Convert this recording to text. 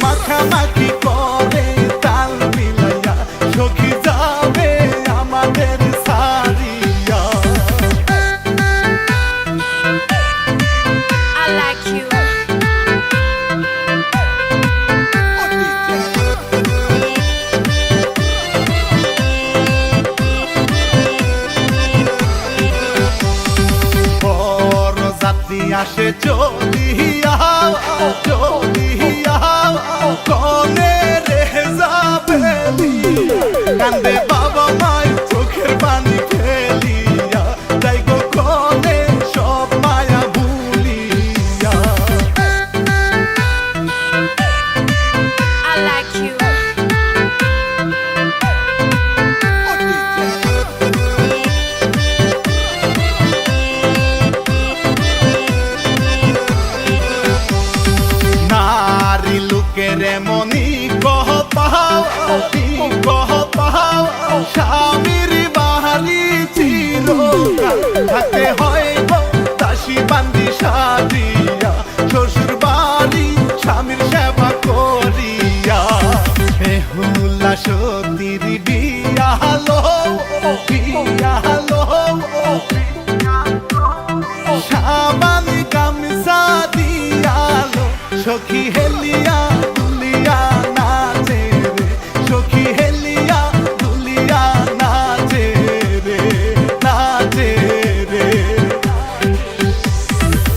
মাখামাখি করে তাল মিলাইয়া সখী যাবে আমাদের সারিয়া। I like you. বড় যাত্রী আসে চলিয়া চলিয়া কনে রে যাবে কান্দে বাবা মাই চোখের পানি ফেলিয়া যাই গো কনে সব মায়া ভুলিয়া। I like you. নারী লোকের মনি কহ পাও স্বামীর বাহারি চিরকাল থাকতে হয় দাসী বান্দি সাজিয়া শ্বশুর বাড়ি স্বামীর সেবা করিয়া। বেহুলা সতীর বিয়া হলো সাবান গামছা দিয়ালো সখী হে